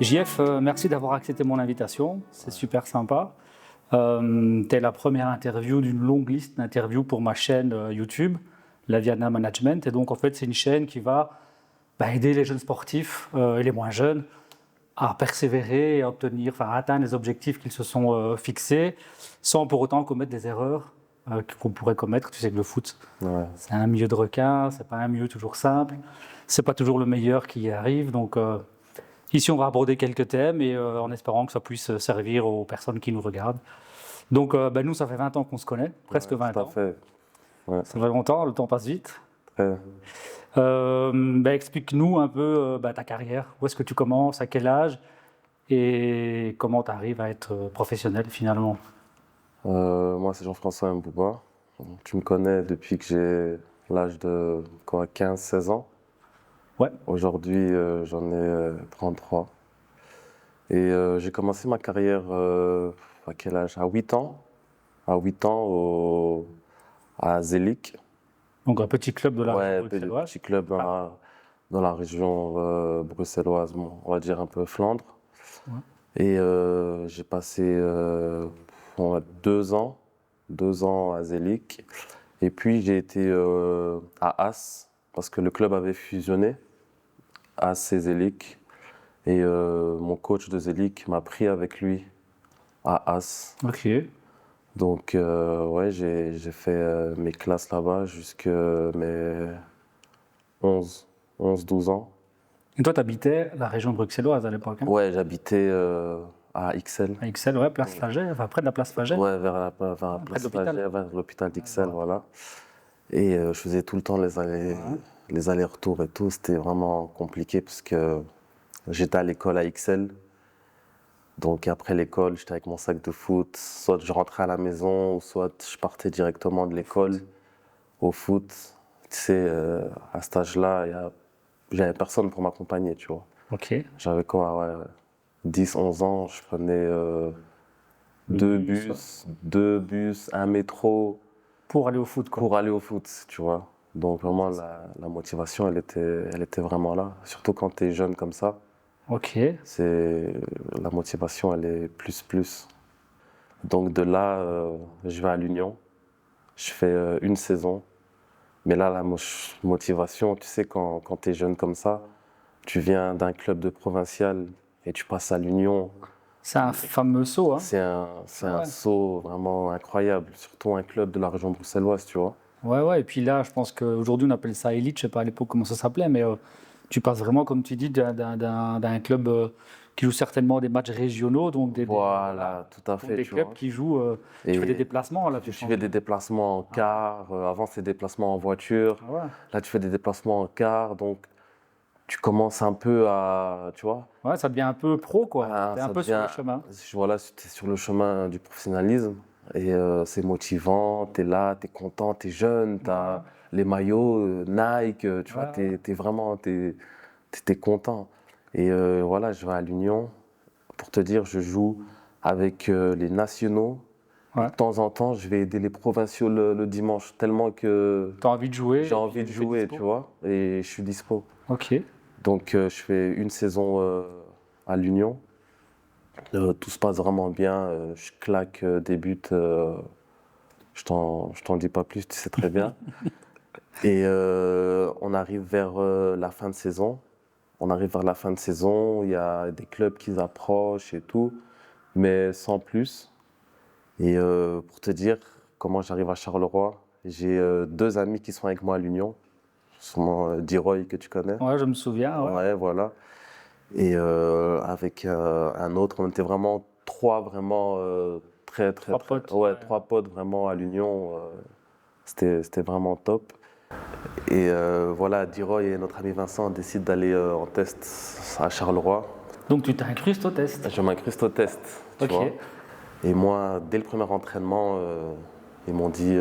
JF, merci d'avoir accepté mon invitation, c'est super sympa. Tu es la première interview d'une longue liste d'interviews pour ma chaîne YouTube, Laviana Management. Et donc en fait c'est une chaîne qui va aider les jeunes sportifs et les moins jeunes à persévérer et à atteindre les objectifs qu'ils se sont fixés sans pour autant commettre des erreurs qu'on pourrait commettre. Tu sais que le foot, c'est un milieu de requins, c'est pas un milieu toujours simple, c'est pas toujours le meilleur qui y arrive. Donc ici, on va aborder quelques thèmes et en espérant que ça puisse servir aux personnes qui nous regardent. Donc, nous, ça fait 20 ans qu'on se connaît, presque 20 ans. Fait. Ouais. Ça fait longtemps, le temps passe vite. Très. Explique-nous un peu ta carrière. Où est-ce que tu commences, à quel âge et comment tu arrives à être professionnel finalement. Moi, c'est Jean-François Mbouba. Tu me connais depuis que j'ai l'âge de 15-16 ans. Ouais. Aujourd'hui, j'en ai 33. Et j'ai commencé ma carrière à quel âge? À 8 ans. À 8 ans à Zelig. Donc un petit club de la région bruxelloise. Petit club dans la région bruxelloise, on va dire un peu Flandre. Ouais. Et j'ai passé 2 ans à Zelig. Et puis j'ai été à As, parce que le club avait fusionné, As et Zelig. Et mon coach de Zelig m'a pris avec lui à As. Ok. Donc j'ai fait mes classes là-bas jusqu'à mes 11-12 ans. Et toi, tu habitais la région bruxelloise à l'époque, hein? Ouais, j'habitais à Ixelles. À Ixelles, ouais, place Flagey, enfin près de la place Flagey. Ouais, vers la place Flagey, vers l'hôpital d'Ixelles, voilà. Et je faisais tout le temps les allers-retours et tout. C'était vraiment compliqué parce que j'étais à l'école à Ixelles. Donc après l'école, j'étais avec mon sac de foot. Soit je rentrais à la maison, soit je partais directement de l'école au foot. Tu sais, à cet âge-là, j'avais personne pour m'accompagner, tu vois. Ok. J'avais 10-11 ans, je prenais 2 bus, un métro. Pour aller au foot, quoi. Pour aller au foot, tu vois. Donc vraiment, la motivation, elle était vraiment là. Surtout quand tu es jeune comme ça. Ok. La motivation, elle est plus. Donc de là, je vais à l'Union. Je fais une saison. Mais là, la motivation, tu sais, quand tu es jeune comme ça, tu viens d'un club de provincial et tu passes à l'Union. C'est un fameux saut, hein? C'est un saut vraiment incroyable, surtout un club de la région bruxelloise, tu vois. Ouais, et puis là, je pense qu'aujourd'hui, on appelle ça élite, je sais pas à l'époque comment ça s'appelait, mais tu passes vraiment, comme tu dis, d'un club qui joue certainement des matchs régionaux, donc tout à fait, des clubs qui jouent. Tu fais des déplacements là. Tu fais des déplacements en car. Avant, c'était des déplacements en voiture. Ah ouais. Là, tu fais des déplacements en car, donc tu commences un peu à, tu vois. Ouais, ça devient un peu pro, quoi. T'es un peu sur le chemin. Voilà, tu es sur le chemin du professionnalisme et c'est motivant. T'es là, t'es content, t'es jeune, t'as les maillots Nike, tu vois, t'es vraiment, t'es content. Et voilà, je vais à l'Union. Pour te dire, je joue avec les nationaux. Ouais. De temps en temps, je vais aider les provinciaux le dimanche, tellement que t'as envie de jouer. J'ai envie de jouer, tu vois, et je suis dispo. Ok. Donc je fais une saison à l'Union. Tout se passe vraiment bien. Je claque des buts. Je t'en dis pas plus, tu sais très bien. Et on arrive vers la fin de saison. Il y a des clubs qui approchent et tout, mais sans plus. Et pour te dire comment j'arrive à Charleroi, j'ai 2 amis qui sont avec moi à l'Union. Sûrement Diroy que tu connais. Ouais, je me souviens. Ouais, voilà. Et avec un autre, on était vraiment 3 très 3 potes. Ouais, 3 potes vraiment à l'Union. C'était vraiment top. Et voilà, Diroy et notre ami Vincent décident d'aller en test à Charleroi. Donc tu t'incrustes au test? Je m'incruste au test, tu vois. Et moi, dès le premier entraînement, ils m'ont dit...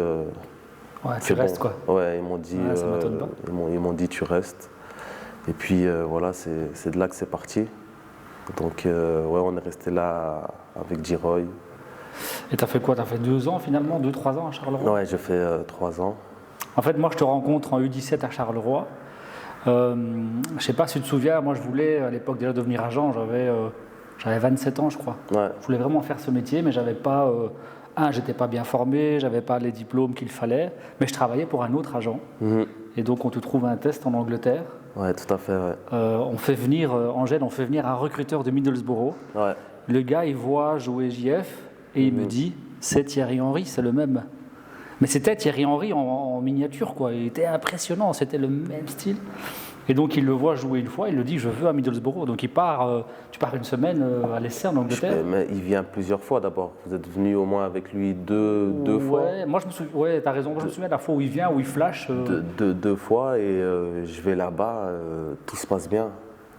tu restes, quoi. Ouais, ils m'ont dit, ça m'étonne pas. Ils m'ont dit tu restes. Et puis voilà, c'est de là que c'est parti. Donc on est resté là avec Diroy. Et t'as fait quoi? T'as fait 2 ans finalement, 2-3 ans à Charleroi? Ouais, j'ai fait 3 ans. En fait, moi je te rencontre en U17 à Charleroi. Je sais pas si tu te souviens, moi je voulais à l'époque déjà devenir agent, j'avais 27 ans je crois. Ouais. Je voulais vraiment faire ce métier, mais j'avais pas, j'étais pas bien formé, j'avais pas les diplômes qu'il fallait, mais je travaillais pour un autre agent. Et donc on te trouve un test en Angleterre. Ouais, tout à fait, ouais. On fait venir, Angèle, on fait venir un recruteur de Middlesbrough. Ouais. Le gars, il voit jouer JF et il me dit, c'est Thierry Henry, c'est le même. Mais c'était Thierry Henry en miniature, quoi. Il était impressionnant, c'était le même style. Et donc il le voit jouer une fois, il le dit, je veux à Middlesbrough. Donc il part, tu pars une semaine à l'essai en Angleterre. Mais il vient plusieurs fois d'abord. Vous êtes venu au moins avec lui deux fois. Moi je me souviens, ouais, t'as raison. Moi, je me souviens de la fois où il vient, où il flash. Deux fois et je vais là-bas, tout se passe bien.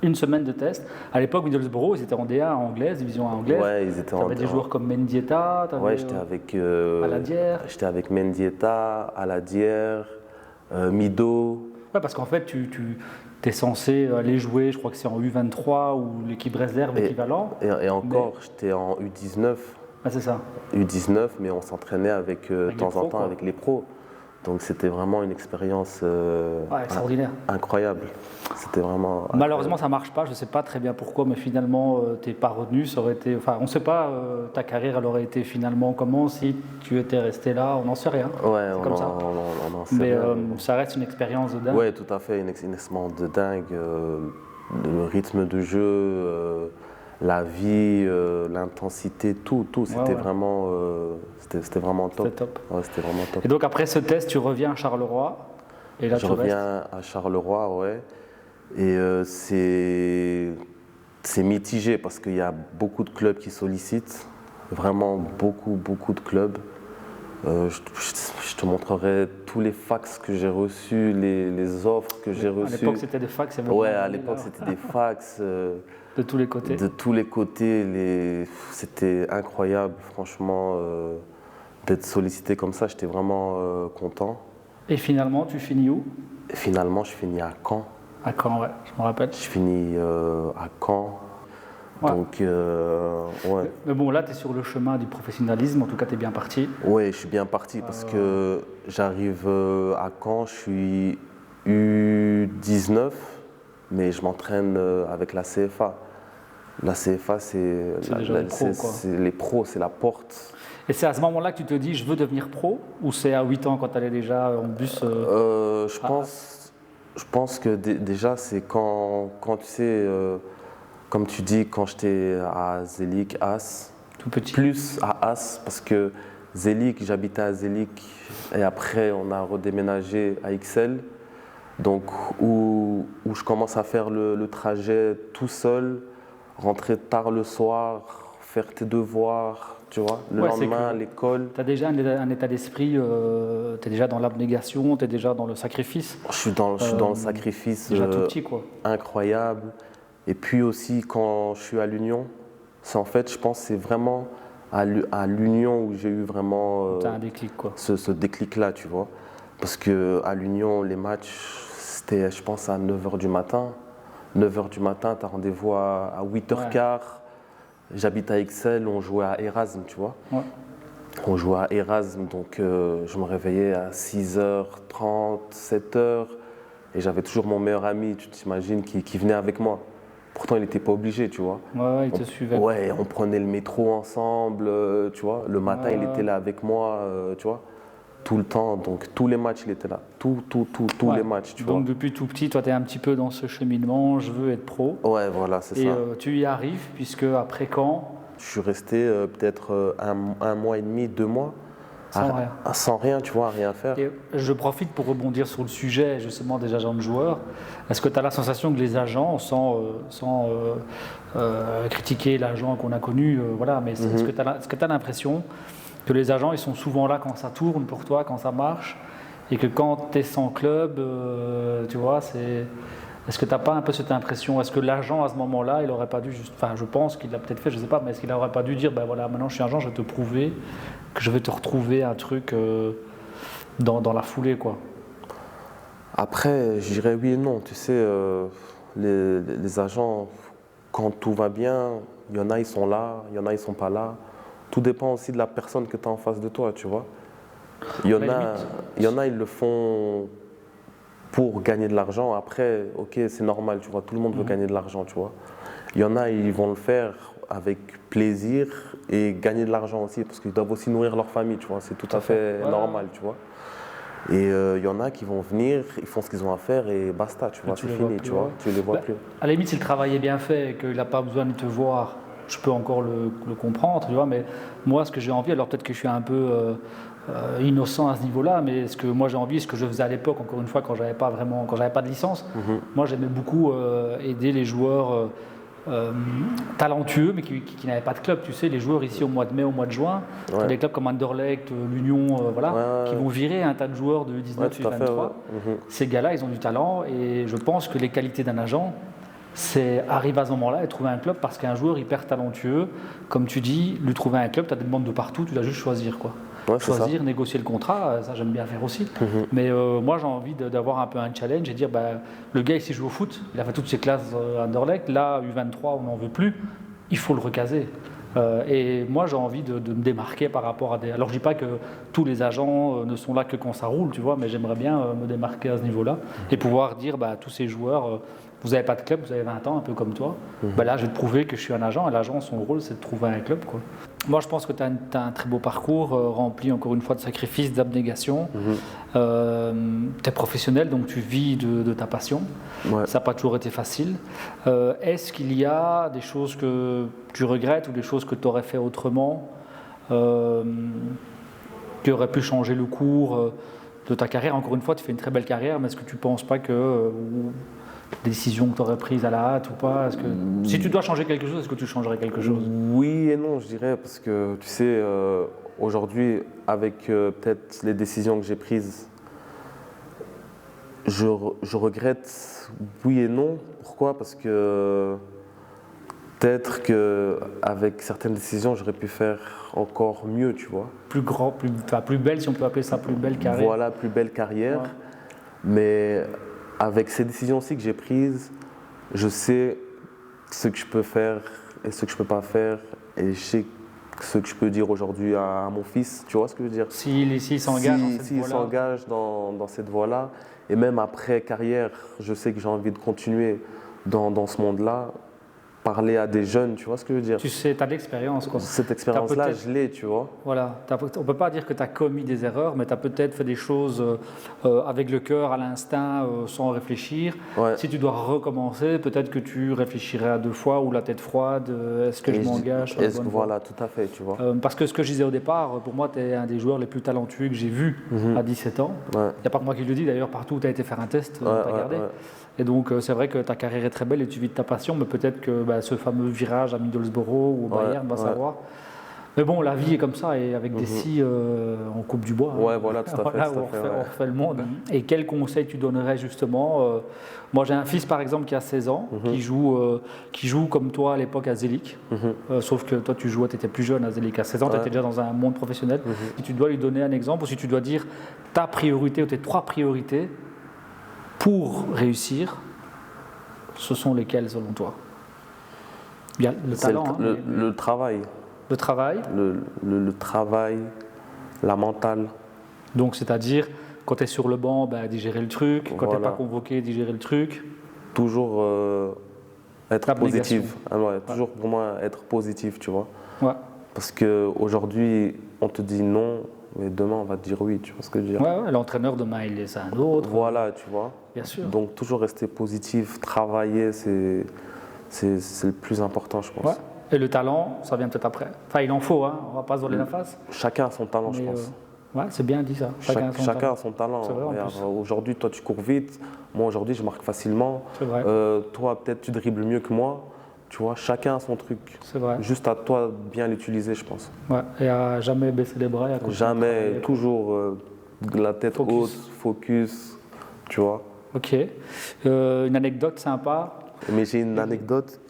Une semaine de test. À l'époque, Middlesbrough, ils étaient en D1 anglaise, division 1 anglaise. Ouais, ils étaient en T'avais des joueurs comme Mendieta. Ouais, j'étais avec Aladière. J'étais avec Mendieta, Aladière, Mido. Ouais, parce qu'en fait, tu es censé aller jouer, je crois que c'est en U23 ou l'équipe réserve équivalent. Et encore, j'étais en U19. Ah, c'est ça. U19, mais on s'entraînait avec de temps en temps avec les pros. Donc c'était vraiment une expérience extraordinaire. Incroyable. C'était vraiment. Malheureusement, ça ne marche pas. Je ne sais pas très bien pourquoi, mais finalement, tu n'es pas retenu. Ça aurait été. Enfin, on ne sait pas. Ta carrière, elle aurait été finalement comment si tu étais resté là. On n'en sait rien. Ouais, c'est comme ça. On en sait mais rien. Ça reste une expérience de dingue. Ouais, tout à fait, une expérience de dingue. Le rythme de jeu, la vie, l'intensité, tout. C'était vraiment. C'était vraiment top. C'était top. Ouais, c'était vraiment top. Et donc après ce test, tu reviens à Charleroi. Et là, je reviens à Charleroi, ouais. Et c'est mitigé parce qu'il y a beaucoup de clubs qui sollicitent. Vraiment beaucoup de clubs. Je te montrerai tous les fax que j'ai reçus, les offres que j'ai reçues. À l'époque, c'était des fax. Ouais, à l'époque, c'était des fax. De tous les côtés. De tous les côtés. C'était incroyable, franchement, d'être sollicité comme ça. J'étais vraiment content. Et finalement, tu finis où? Finalement, je finis à Caen. À Caen, ouais, je me rappelle. Je finis à Caen. Ouais. Donc, ouais. Mais bon, là, tu es sur le chemin du professionnalisme. En tout cas, tu es bien parti. Oui, je suis bien parti parce que j'arrive à Caen, je suis U19, mais je m'entraîne avec la CFA. La CFA, c'est les pros, c'est la porte. Et c'est à ce moment-là que tu te dis, je veux devenir pro? Ou c'est à 8 ans quand tu allais déjà en bus Je pense que déjà, c'est quand tu sais, comme tu dis, quand j'étais à Zelig, As, tout petit. Plus à As, parce que Zelig, j'habitais à Zelig, et après, on a redéménagé à Ixelles. Donc, où je commence à faire le trajet tout seul, rentrer tard le soir, faire tes devoirs, tu vois, le lendemain à l'école. Tu as déjà un état d'esprit, tu es déjà dans l'abnégation, tu es déjà dans le sacrifice. Je suis dans le sacrifice déjà tout petit, quoi. Incroyable. Et puis aussi, quand je suis à l'Union, en fait, je pense que c'est vraiment à l'Union où j'ai eu vraiment un déclic, quoi. Ce déclic-là, tu vois. Parce qu'à l'Union, les matchs, c'était, je pense, à 9h du matin. 9h du matin, tu as rendez-vous à 8h15. Ouais. J'habite à Ixelles, on jouait à Erasme, tu vois. Ouais. On jouait à Erasme, donc je me réveillais à 6h30, 7h. Et j'avais toujours mon meilleur ami, tu t'imagines, qui venait avec moi. Pourtant, il n'était pas obligé, tu vois. Ouais, il te suivait. Ouais, on prenait le métro ensemble, tu vois. Le matin, il était là avec moi, tu vois. Tout le temps, donc tous les matchs, il était là. Tous les matchs, tu vois. Donc depuis tout petit, toi, tu es un petit peu dans ce cheminement, je veux être pro. Ouais, voilà, c'est ça. Et tu y arrives, puisque après quand? Je suis resté peut-être un mois et demi, 2 mois. Sans rien. Sans rien, tu vois, rien faire. Et je profite pour rebondir sur le sujet justement des agents de joueurs. Est-ce que tu as la sensation que les agents, sans critiquer l'agent qu'on a connu, voilà, mais est-ce que tu as l'impression que les agents, ils sont souvent là quand ça tourne pour toi, quand ça marche, et que quand tu es sans club, tu vois, est-ce que tu n'as pas un peu cette impression? Est-ce que l'agent, à ce moment-là, il n'aurait pas dû juste... Enfin, je pense qu'il l'a peut-être fait, je ne sais pas, mais est-ce qu'il n'aurait pas dû dire, ben voilà, maintenant je suis agent, je vais te prouver que je vais te retrouver un truc dans la foulée, quoi? Après, je dirais oui et non. Tu sais, les agents, quand tout va bien, il y en a, ils sont là, il y en a, ils ne sont pas là. Tout dépend aussi de la personne que tu as en face de toi, tu vois. Il y en a, ils le font pour gagner de l'argent. Après, ok, c'est normal, tu vois, tout le monde veut gagner de l'argent, tu vois. Il y en a, ils vont le faire avec plaisir et gagner de l'argent aussi, parce qu'ils doivent aussi nourrir leur famille, tu vois, c'est tout à fait normal, tu vois. Et il y en a qui vont venir, ils font ce qu'ils ont à faire et basta, tu vois, c'est fini, tu vois, tu les vois plus. À la limite, si le travail est bien fait et qu'il n'a pas besoin de te voir, je peux encore le comprendre, tu vois, mais moi, ce que j'ai envie, alors peut-être que je suis un peu innocent à ce niveau-là, mais ce que moi j'ai envie, ce que je faisais à l'époque, encore une fois, quand j'avais pas de licence, moi j'aimais beaucoup aider les joueurs talentueux, mais qui n'avaient pas de club. Tu sais, les joueurs ici au mois de mai, au mois de juin, des clubs comme Anderlecht, l'Union, qui vont virer un tas de joueurs de 19 et 23. Ces gars-là, ils ont du talent et je pense que les qualités d'un agent, c'est arriver à ce moment-là et trouver un club parce qu'un joueur hyper talentueux, comme tu dis, lui trouver un club, tu as des demandes de partout, tu dois juste choisir quoi. Choisir, négocier le contrat, ça j'aime bien faire aussi. Mais moi j'ai envie d'avoir un peu un challenge et dire le gars ici joue au foot, il a fait toutes ses classes à Anderlecht, là U23 on n'en veut plus, il faut le recaser. Et moi j'ai envie de me démarquer par rapport à des... Alors je dis pas que tous les agents ne sont là que quand ça roule, tu vois, mais j'aimerais bien me démarquer à ce niveau-là et pouvoir dire tous ces joueurs, vous n'avez pas de club, vous avez 20 ans, un peu comme toi, là je vais te prouver que je suis un agent et l'agent son rôle c'est de trouver un club quoi. Moi, je pense que tu as un très beau parcours rempli encore une fois de sacrifices, d'abnégation. Tu es professionnel, donc tu vis de ta passion. Ça n'a pas toujours été facile. Est-ce qu'il y a des choses que tu regrettes ou des choses que tu aurais fait autrement qui auraient pu changer le cours de ta carrière? Encore une fois, tu fais une très belle carrière, mais est-ce que tu ne penses pas que... décision que tu aurais prise à la hâte ou pas? Si tu dois changer quelque chose, est-ce que tu changerais quelque chose? Oui et non, je dirais, parce que tu sais, aujourd'hui, avec peut-être les décisions que j'ai prises, je regrette oui et non. Pourquoi? Parce que peut-être qu'avec certaines décisions, j'aurais pu faire encore mieux, tu vois. Plus grand, plus belle, si on peut appeler ça plus belle carrière. Voilà, plus belle carrière. Mais avec ces décisions-ci que j'ai prises, je sais ce que je peux faire et ce que je ne peux pas faire. Et je sais ce que je peux dire aujourd'hui à mon fils. Tu vois ce que je veux dire? S'il s'engage dans cette voie-là. Et même après carrière, je sais que j'ai envie de continuer dans ce monde-là. Parler à des jeunes, tu vois ce que je veux dire? Tu sais, tu as de l'expérience. Cette expérience-là, je l'ai, tu vois. Voilà, on ne peut pas dire que tu as commis des erreurs, mais tu as peut-être fait des choses avec le cœur, à l'instinct, sans réfléchir. Si tu dois recommencer, peut-être que tu réfléchirais à 2 fois ou la tête froide, est-ce que je m'engage? Voilà, tout à fait, tu vois. Parce que ce que je disais au départ, pour moi, tu es un des joueurs les plus talentueux que j'ai vu à 17 ans. Il n'y a pas que moi qui le dis, d'ailleurs, partout où tu as été faire un test, tu as gardé. Et donc, c'est vrai que ta carrière est très belle et tu vis de ta passion, mais peut-être que ce fameux virage à Middlesbrough ou au Bayern, va savoir. Mais bon, la vie est comme ça, et avec des scies, on coupe du bois. Voilà, tout à fait. On refait le monde. Et quel conseil tu donnerais justement Moi, j'ai un fils, par exemple, qui a 16 ans, qui joue comme toi à l'époque à Zelik. Sauf que toi, tu étais plus jeune à Zelik. À 16 ans, tu étais déjà dans un monde professionnel. Si tu dois lui donner un exemple, ou si tu dois dire ta priorité ou tes 3 priorités pour réussir, ce sont lesquelles selon toi? Bien, le talent. Le travail. Le travail. Le travail, la mentale. Donc, c'est-à-dire, quand tu es sur le banc, digérer le truc. Quand tu n'es pas convoqué, digérer le truc. Toujours être positif. Toujours pour moi être positif, tu vois. Parce qu'aujourd'hui, on te dit non, mais demain, on va te dire oui, tu vois ce que je veux dire? L'entraîneur demain, il laisse un autre. Voilà, tu vois. Bien sûr. Donc, toujours rester positif, travailler, c'est le plus important, je pense. Et le talent, ça vient peut-être après. Enfin, il en faut, on ne va pas se voler la face. Chacun a son talent, je pense. C'est bien dit ça. Chacun a son talent. Aujourd'hui, toi, tu cours vite. Moi, aujourd'hui, je marque facilement. C'est vrai. Toi, peut-être, tu dribbles mieux que moi. Tu vois, chacun a son truc. C'est vrai. Juste à toi de bien l'utiliser, je pense. Et à jamais baisser les bras. Jamais, toujours la tête haute, focus, tu vois. Ok. Une anecdote sympa. Mais j'ai une anecdote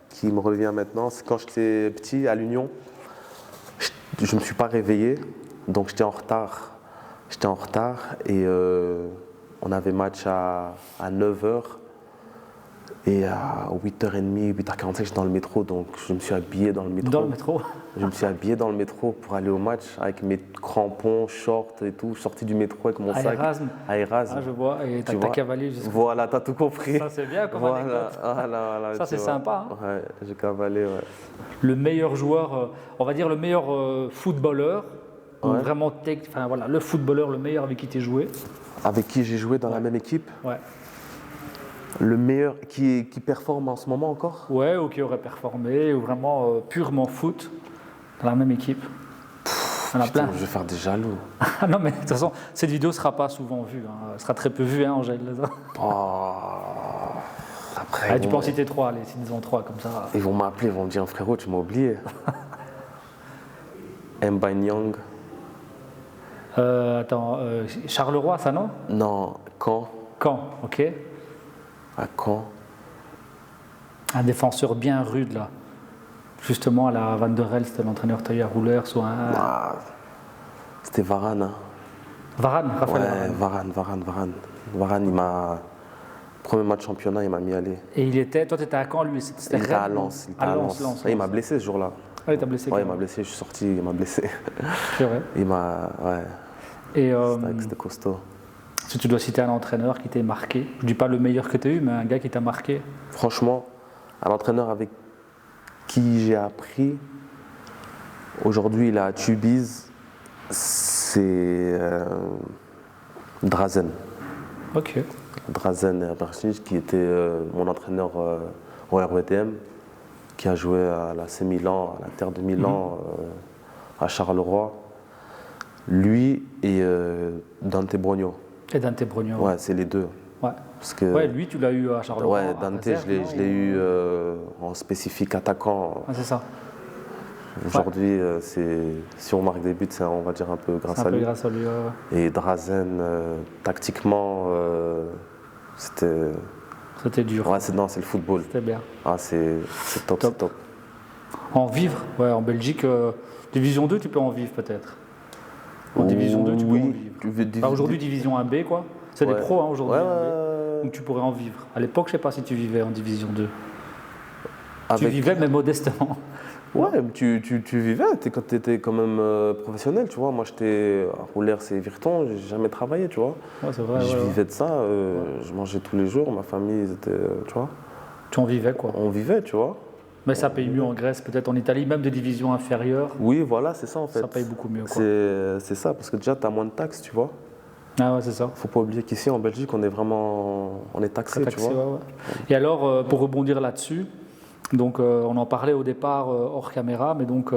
qui me revient maintenant. C'est quand j'étais petit à l'Union, je ne me suis pas réveillé, donc j'étais en retard. Et on avait match à 9h. Et à 8h30, 8h45, j'étais dans le métro, donc je me suis habillé dans le métro. Dans le métro? Je me suis habillé dans le métro pour aller au match avec mes crampons, shorts et tout. Je suis sorti du métro avec mon sac. À Erasme. Ah, je vois. Et t'as cavalé jusqu'à... Voilà, t'as tout compris. Ça, c'est bien comme anecdote. Voilà, ça, c'est sympa. Hein. Ouais, j'ai cavalé, ouais. Le meilleur joueur, on va dire le meilleur footballeur, ouais. Vraiment, enfin voilà, le footballeur, le meilleur avec qui tu as joué. Avec qui j'ai joué dans la même équipe? Ouais. Le meilleur qui performe en ce moment encore? Ouais, ou qui aurait performé, ou vraiment purement foot, dans la même équipe. Il y en a plein. Je vais faire des jaloux. Non, mais de toute façon, cette vidéo ne sera pas souvent vue. Hein. Elle sera très peu vue, hein, Angèle. Après, tu peux en citer 3, allez, cites-en 3 comme ça. Ils vont m'appeler, ils vont me dire frérot, tu m'as oublié. Mbanyang. Attends, Charleroi, ça non? Non, Caen. Caen, ok. À Caen. Un défenseur bien rude là. Justement à la Van der Helst, l'entraîneur tailleur rouleur, soit un... C'était Varane. Hein. Varane, Raphaël ouais, Varane. Varane, il m'a... Premier match championnat, il m'a mis à aller. Et toi tu étais à Caen, lui? Il était à Lens. Lens. Il m'a blessé ce jour-là. Ah, il t'a blessé? Ouais, il m'a blessé, je suis sorti, il m'a blessé. C'est vrai? Il m'a... Ouais. Et c'était costaud. Si tu dois citer un entraîneur qui t'ait marqué, je ne dis pas le meilleur que tu as eu, mais un gars qui t'a marqué. Franchement, un entraîneur avec qui j'ai appris, aujourd'hui il est à Tubize, c'est Drazen. Ok. Drazen Erberchich, qui était mon entraîneur au RWTM, qui a joué à l'AC Milan, à l'Inter de Milan, à Charleroi. Lui et Dante Brogno. Et Dante Brogno. Ouais, c'est les deux. Ouais. Parce que, ouais, lui, tu l'as eu à Charleroi. Ouais, Dante, je l'ai eu en spécifique attaquant. Ah, c'est ça. Aujourd'hui, si on marque des buts, c'est, on va dire, un peu grâce à lui. Grâce à lui. Et Drazen, tactiquement, c'était... C'était dur. Ouais, c'est le football. C'était bien. Ah, c'est top, c'est top. En vivre, ouais, en Belgique, Division 2, tu peux en vivre peut-être. En Division 2, tu peux en vivre. Enfin, aujourd'hui, Division 1B, quoi. C'est des pros hein, aujourd'hui. Donc tu pourrais en vivre. À l'époque, je ne sais pas si tu vivais en Division 2. Tu vivais, mais modestement. Ouais, tu vivais quand tu étais quand même professionnel, tu vois. Moi, j'étais à Roulers et Virton, j'ai jamais travaillé, tu vois. Ouais, c'est vrai. Je vivais de ça, je mangeais tous les jours, ma famille, était, tu vois. Tu en vivais, quoi. On vivait, tu vois. Mais ça paye mieux en Grèce, peut-être en Italie, même de division inférieure. Oui, voilà, c'est ça en fait. Ça paye beaucoup mieux, quoi. C'est ça, parce que déjà, tu as moins de taxes, tu vois. Ah ouais, c'est ça. Faut pas oublier qu'ici, en Belgique, on est taxé, tu vois. Ouais. Et alors, pour rebondir là-dessus, donc on en parlait au départ hors caméra, mais donc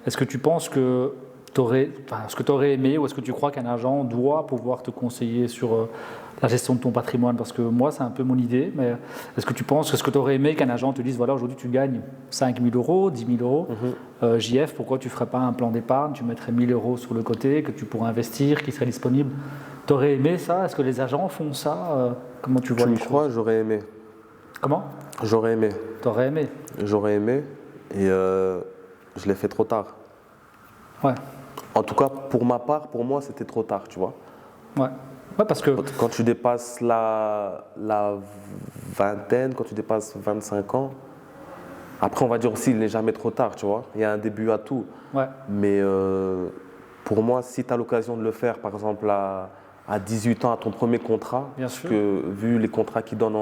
est-ce que tu penses que tu aurais aimé ou est-ce que tu crois qu'un agent doit pouvoir te conseiller sur la gestion de ton patrimoine? Parce que moi, c'est un peu mon idée, mais est-ce que tu penses, est-ce que tu aurais aimé qu'un agent te dise, voilà, aujourd'hui tu gagnes 5 000 euros, 10 000 euros, JF, pourquoi tu ne ferais pas un plan d'épargne, tu mettrais 1 000 euros sur le côté, que tu pourrais investir, qui serait disponible? Tu aurais aimé ça? Est-ce que les agents font ça? Comment tu vois les choses? Je crois, j'aurais aimé. Comment? J'aurais aimé. T'aurais aimé? J'aurais aimé, et je l'ai fait trop tard. Ouais. En tout cas, pour ma part, pour moi, c'était trop tard, tu vois. Ouais. Ouais, parce que... Quand tu dépasses la vingtaine, quand tu dépasses 25 ans, après, on va dire aussi, il n'est jamais trop tard, tu vois. Il y a un début à tout. Ouais. Mais pour moi, si tu as l'occasion de le faire, par exemple, à 18 ans, à ton premier contrat, Bien parce sûr. que vu les contrats qu'ils donnent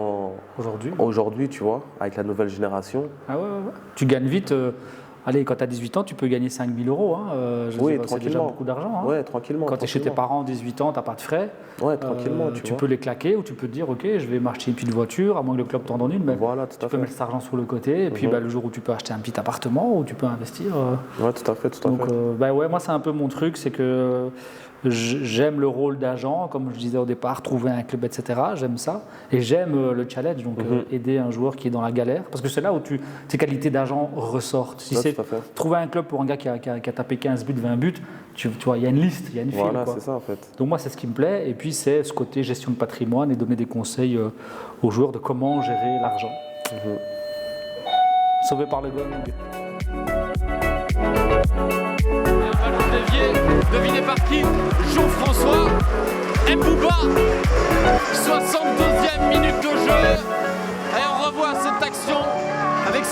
aujourd'hui, tu vois, avec la nouvelle génération. Ah ouais. Tu gagnes vite. Allez, quand tu as 18 ans, tu peux gagner 5 000 euros. Hein. Oui, c'est déjà beaucoup d'argent. Hein. Ouais, tranquillement. Quand tu es chez tes parents, 18 ans, tu n'as pas de frais. Ouais, tranquillement. Tu peux les claquer ou tu peux te dire, OK, je vais m'acheter une petite voiture, à moins que le club t'en donne une. Mais voilà, tu peux mettre cet argent sur le côté. Et puis, le jour où tu peux acheter un petit appartement ou tu peux investir. Ouais, tout à fait. Donc, ouais, moi, c'est un peu mon truc. C'est que j'aime le rôle d'agent, comme je disais au départ, trouver un club, etc. J'aime ça. Et j'aime le challenge, donc aider un joueur qui est dans la galère. Parce que c'est là où tes qualités d'agent ressortent. Si c'est trouver un club pour un gars qui a tapé 15 buts, 20 buts, tu vois, il y a une liste, il y a une file. Voilà, c'est ça en fait. Donc moi, c'est ce qui me plaît. Et puis, c'est ce côté gestion de patrimoine et donner des conseils aux joueurs de comment gérer l'argent. Sauvé par le goal. Deviné par qui? Jean-François Mbouba. 72e minute de jeu. Et on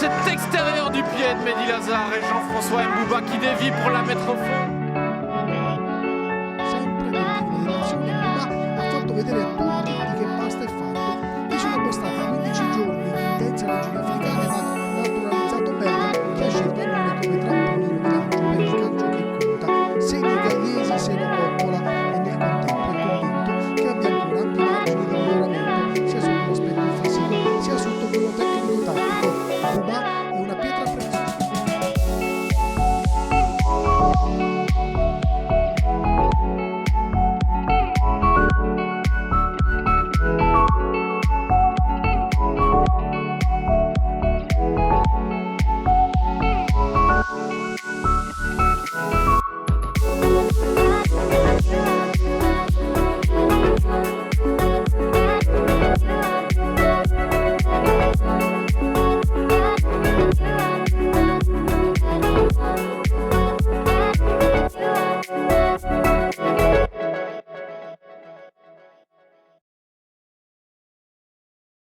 cet extérieur du pied de Mehdi Lazare et Jean-François Mbouba qui dévie pour la mettre au fond.